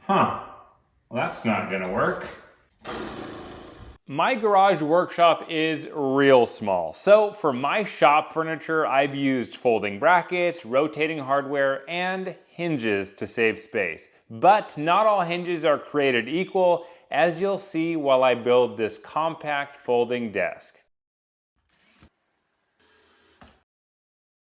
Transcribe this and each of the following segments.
Huh, well that's not gonna work. My garage workshop is real small, so for my shop furniture, I've used folding brackets, rotating hardware, and hinges to save space. But not all hinges are created equal, as you'll see while I build this compact folding desk.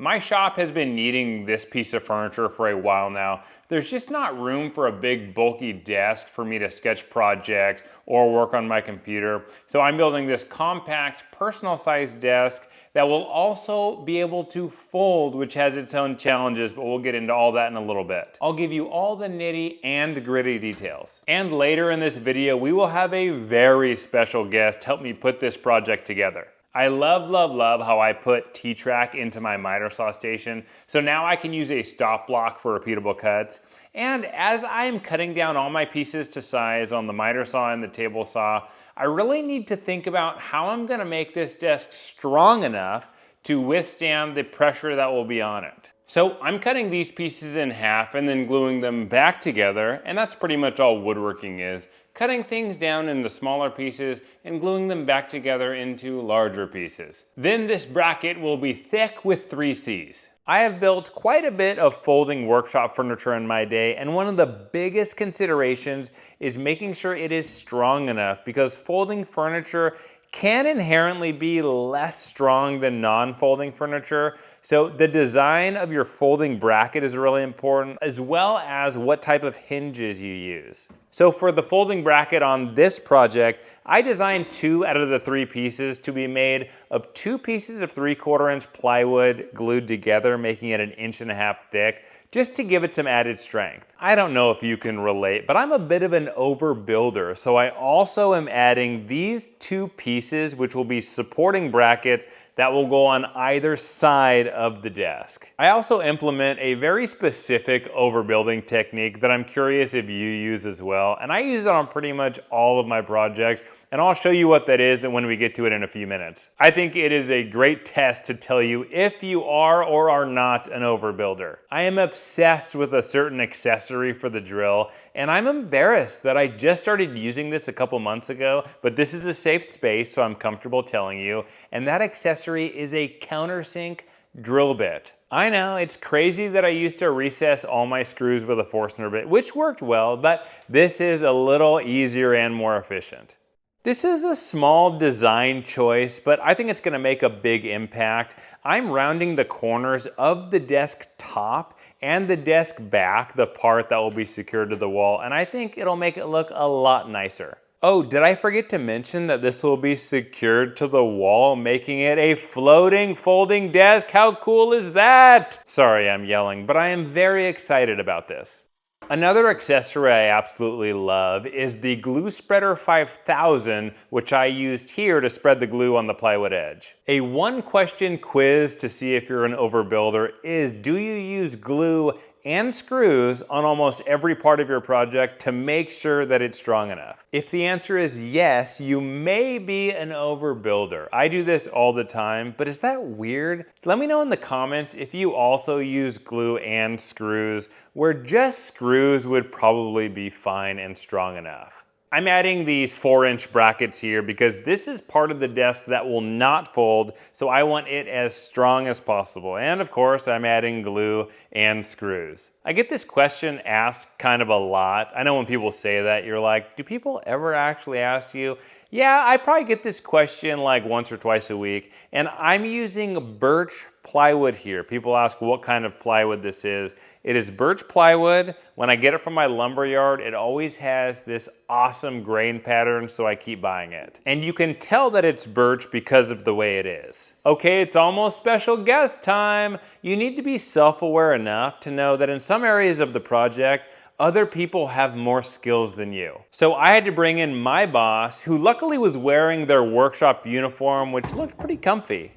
My shop has been needing this piece of furniture for a while now. There's just not room for a big bulky desk for me to sketch projects or work on my computer. So I'm building this compact personal sized desk that will also be able to fold, which has its own challenges, but we'll get into all that in a little bit. I'll give you all the nitty and gritty details. And later in this video, we will have a very special guest help me put this project together. I love how I put T-track into my miter saw station, so now I can use a stop block for repeatable cuts. And as I'm cutting down all my pieces to size on the miter saw and the table saw, I really need to think about how I'm gonna make this desk strong enough to withstand the pressure that will be on it. So I'm cutting these pieces in half and then gluing them back together, and that's pretty much all woodworking is. Cutting things down into smaller pieces and gluing them back together into larger pieces. Then this bracket will be thick with 3 C's. I have built quite a bit of folding workshop furniture in my day, and one of the biggest considerations is making sure it is strong enough, because folding furniture can inherently be less strong than non-folding furniture. So the design of your folding bracket is really important, as well as what type of hinges you use. So for the folding bracket on this project, I designed 2 out of the 3 pieces to be made of 2 pieces of 3/4 inch plywood glued together, making it 1.5 inches thick, just to give it some added strength. I don't know if you can relate, but I'm a bit of an overbuilder, so I also am adding these 2 pieces, which will be supporting brackets that will go on either side of the desk. I also implement a very specific overbuilding technique that I'm curious if you use as well, and I use it on pretty much all of my projects, and I'll show you what that is when we get to it in a few minutes. I think it is a great test to tell you if you are or are not an overbuilder. I am obsessed with a certain accessory for the drill, and I'm embarrassed that I just started using this a couple months ago, but this is a safe space, so I'm comfortable telling you, and that accessory is a countersink drill bit. I know, it's crazy that I used to recess all my screws with a Forstner bit, which worked well, but this is a little easier and more efficient. This is a small design choice, but I think it's gonna make a big impact. I'm rounding the corners of the desk top and the desk back, the part that will be secured to the wall, and I think it'll make it look a lot nicer. Oh, did I forget to mention that this will be secured to the wall, making it a floating folding desk? How cool is that? Sorry, I'm yelling, but I am very excited about this. Another accessory I absolutely love is the Glue Spreader 5000, which I used here to spread the glue on the plywood edge. A 1-question quiz to see if you're an overbuilder is, do you use glue and screws on almost every part of your project to make sure that it's strong enough? If the answer is yes, you may be an overbuilder. I do this all the time, but is that weird? Let me know in the comments if you also use glue and screws, where just screws would probably be fine and strong enough. I'm adding these 4-inch brackets here because this is part of the desk that will not fold, so I want it as strong as possible. And of course, I'm adding glue and screws. I get this question asked kind of a lot. I know when people say that, you're like, do people ever actually ask you? Yeah, I probably get this question like once or twice a week, and I'm using birch plywood here. People ask what kind of plywood this is. It is birch plywood. When I get it from my lumber yard, it always has this awesome grain pattern, so I keep buying it. And you can tell that it's birch because of the way it is. Okay, it's almost special guest time. You need to be self-aware enough to know that in some areas of the project, other people have more skills than you. So I had to bring in my boss, who luckily was wearing their workshop uniform, which looked pretty comfy.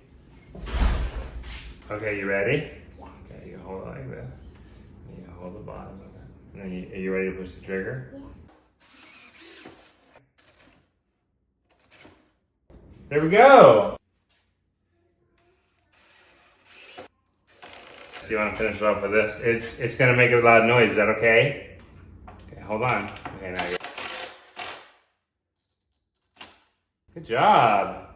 Okay, you ready? Okay, you hold it like this. You hold the bottom of it. And then are you ready to push the trigger? Yeah. There we go! So you want to finish it off with this? It's going to make a loud noise. Is that okay? Okay, hold on. Okay, now good job.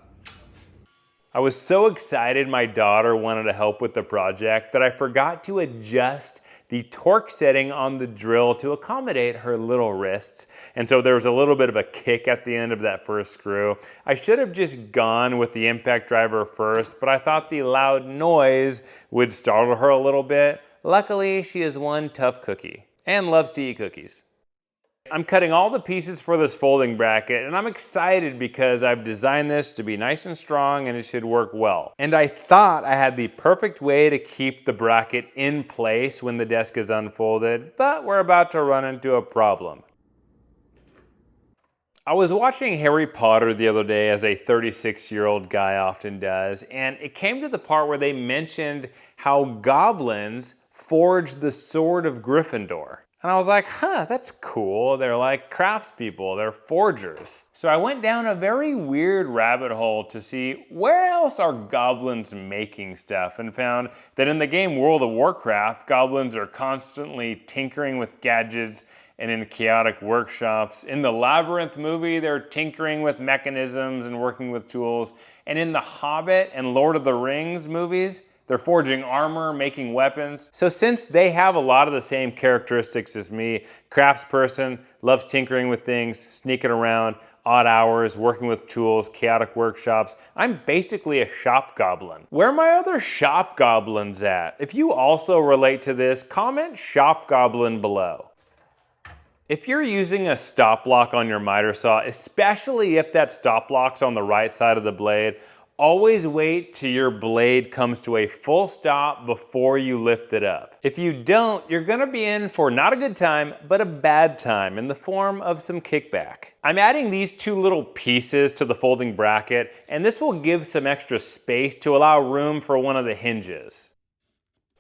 I was so excited my daughter wanted to help with the project that I forgot to adjust the torque setting on the drill to accommodate her little wrists. And so there was a little bit of a kick at the end of that first screw. I should have just gone with the impact driver first, but I thought the loud noise would startle her a little bit. Luckily, she is one tough cookie and loves to eat cookies. I'm cutting all the pieces for this folding bracket, and I'm excited because I've designed this to be nice and strong and it should work well. And I thought I had the perfect way to keep the bracket in place when the desk is unfolded, but we're about to run into a problem. I was watching Harry Potter the other day, as a 36-year-old guy often does, and it came to the part where they mentioned how goblins forged the sword of Gryffindor. And I was like, huh, that's cool. They're like craftspeople, they're forgers. So I went down a very weird rabbit hole to see where else are goblins making stuff, and found that in the game World of Warcraft, goblins are constantly tinkering with gadgets and in chaotic workshops. In the Labyrinth movie, they're tinkering with mechanisms and working with tools. And in the Hobbit and Lord of the Rings movies, they're forging armor, making weapons. So since they have a lot of the same characteristics as me, craftsperson, loves tinkering with things, sneaking around, odd hours, working with tools, chaotic workshops, I'm basically a shop goblin. Where are my other shop goblins at? If you also relate to this, comment shop goblin below. If you're using a stop lock on your miter saw, especially if that stop lock's on the right side of the blade, always wait till your blade comes to a full stop before you lift it up. If you don't, you're gonna be in for not a good time, but a bad time in the form of some kickback. I'm adding these two little pieces to the folding bracket, and this will give some extra space to allow room for one of the hinges.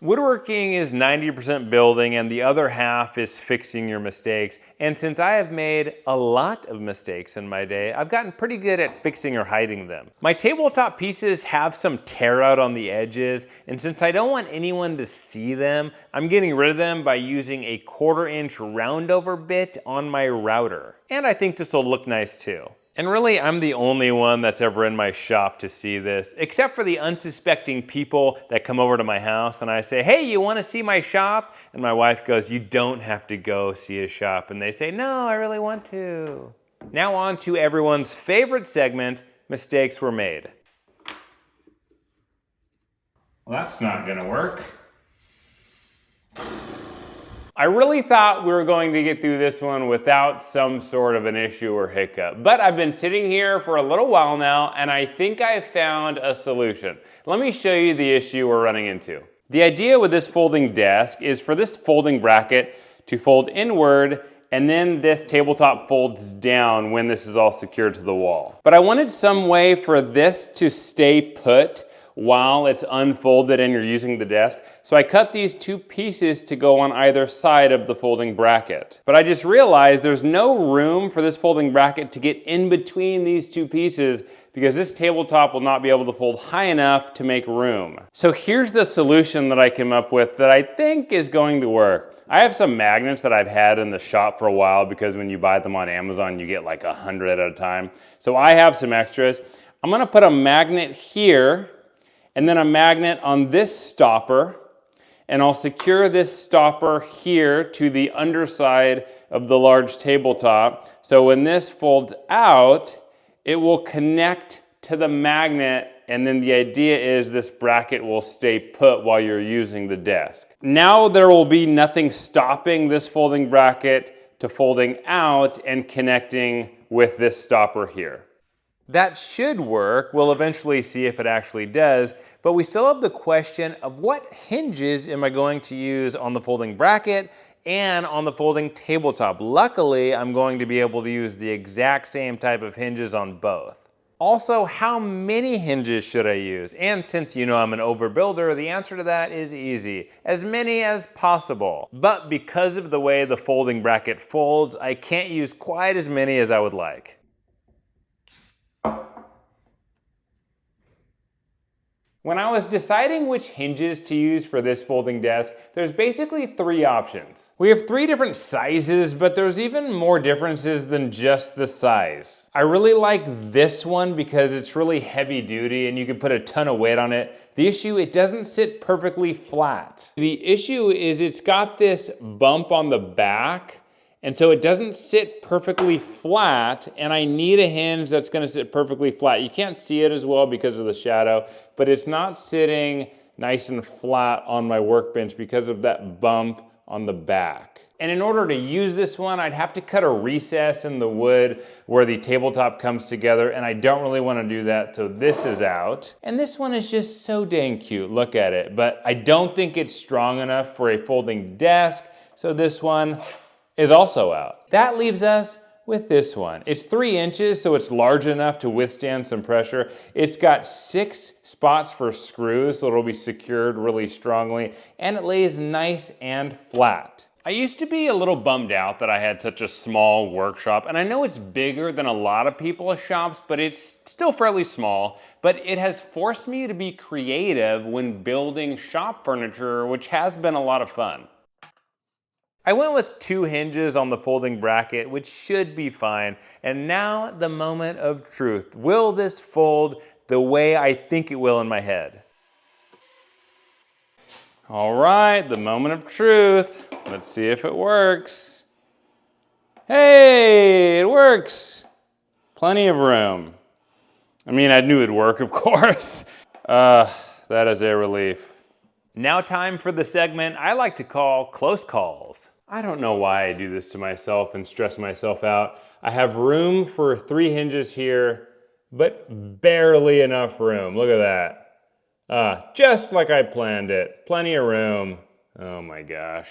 Woodworking is 90% building and the other half is fixing your mistakes. And since I have made a lot of mistakes in my day, I've gotten pretty good at fixing or hiding them. My tabletop pieces have some tear out on the edges, and since I don't want anyone to see them, I'm getting rid of them by using a 1/4 inch roundover bit on my router. And I think this will look nice too. And really, I'm the only one that's ever in my shop to see this, except for the unsuspecting people that come over to my house and I say, hey, you want to see my shop? And my wife goes, you don't have to go see a shop. And they say, no, I really want to. Now on to everyone's favorite segment, mistakes were made. Well, that's not gonna work. I really thought we were going to get through this one without some sort of an issue or hiccup, but I've been sitting here for a little while now and I think I found a solution. Let me show you the issue we're running into. The idea with this folding desk is for this folding bracket to fold inward, and then this tabletop folds down when this is all secured to the wall. But I wanted some way for this to stay put while it's unfolded and you're using the desk. So I cut these two pieces to go on either side of the folding bracket. But I just realized there's no room for this folding bracket to get in between these two pieces because this tabletop will not be able to fold high enough to make room. So here's the solution that I came up with that I think is going to work. I have some magnets that I've had in the shop for a while because when you buy them on Amazon, you get like 100 at a time. So I have some extras. I'm gonna put a magnet here and then a magnet on this stopper, and I'll secure this stopper here to the underside of the large tabletop. So when this folds out, it will connect to the magnet, and then the idea is this bracket will stay put while you're using the desk. Now there will be nothing stopping this folding bracket to folding out and connecting with this stopper here. That should work. We'll eventually see if it actually does, but we still have the question of what hinges am I going to use on the folding bracket and on the folding tabletop. Luckily, I'm going to be able to use the exact same type of hinges on both. Also, how many hinges should I use? And since you know I'm an overbuilder, the answer to that is easy. As many as possible. But because of the way the folding bracket folds, I can't use quite as many as I would like. When I was deciding which hinges to use for this folding desk, there's basically 3 options. We have 3 different sizes, but there's even more differences than just the size. I really like this one because it's really heavy duty and you can put a ton of weight on it. The issue, it doesn't sit perfectly flat. The issue is it's got this bump on the back, and so it doesn't sit perfectly flat, and I need a hinge that's gonna sit perfectly flat. You can't see it as well because of the shadow, but it's not sitting nice and flat on my workbench because of that bump on the back. And in order to use this one, I'd have to cut a recess in the wood where the tabletop comes together, and I don't really wanna do that, so this is out. And this one is just so dang cute, look at it. But I don't think it's strong enough for a folding desk, so this one is also out. That leaves us with this one. It's 3 inches, so it's large enough to withstand some pressure. It's got 6 spots for screws, so it'll be secured really strongly, and it lays nice and flat. I used to be a little bummed out that I had such a small workshop, and I know it's bigger than a lot of people's shops, but it's still fairly small. But it has forced me to be creative when building shop furniture, which has been a lot of fun. I went with 2 hinges on the folding bracket, which should be fine. And now the moment of truth. Will this fold the way I think it will in my head? All right, the moment of truth. Let's see if it works. Hey, it works. Plenty of room. I mean, I knew it'd work, of course. That is a relief. Now time for the segment I like to call Close Calls. I don't know why I do this to myself and stress myself out. I have room for 3 hinges here, but barely enough room. Look at that. Just like I planned it. Plenty of room. Oh my gosh.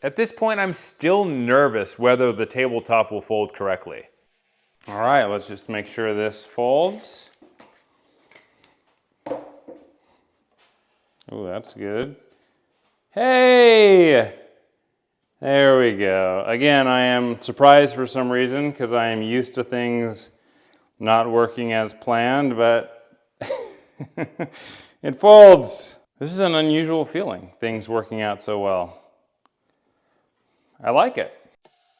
At this point, I'm still nervous whether the tabletop will fold correctly. All right, let's just make sure this folds. Oh, that's good. Hey! There we go. Again, I am surprised for some reason because I am used to things not working as planned, but it folds. This is an unusual feeling, things working out so well. I like it.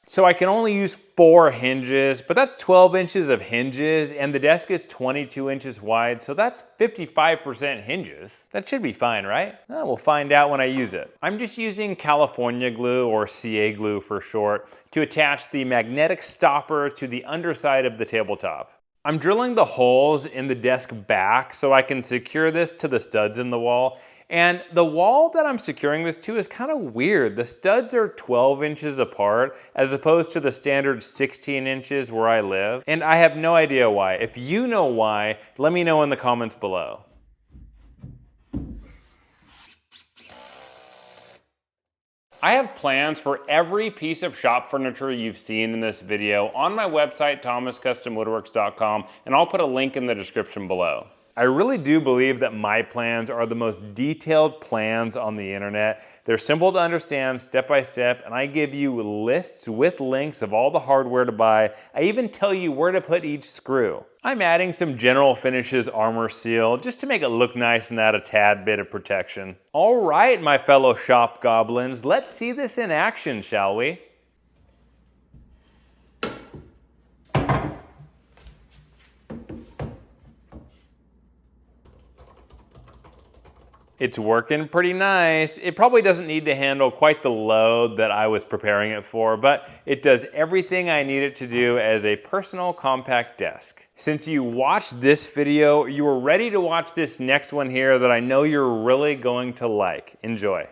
So I can only use 4 hinges, but that's 12 inches of hinges, and the desk is 22 inches wide, so that's 55% hinges. That should be fine, right? Well, we'll find out when I use it. I'm just using California glue, or CA glue for short, to attach the magnetic stopper to the underside of the tabletop. I'm drilling the holes in the desk back so I can secure this to the studs in the wall. And the wall that I'm securing this to is kind of weird. The studs are 12 inches apart as opposed to the standard 16 inches where I live. And I have no idea why. If you know why, let me know in the comments below. I have plans for every piece of shop furniture you've seen in this video on my website, thomascustomwoodworks.com, and I'll put a link in the description below. I really do believe that my plans are the most detailed plans on the internet. They're simple to understand, step by step, and I give you lists with links of all the hardware to buy. I even tell you where to put each screw. I'm adding some General Finishes Armor Seal just to make it look nice and add a tad bit of protection. All right, my fellow shop goblins, let's see this in action, shall we? It's working pretty nice. It probably doesn't need to handle quite the load that I was preparing it for, but it does everything I need it to do as a personal compact desk. Since you watched this video, you are ready to watch this next one here that I know you're really going to like. Enjoy.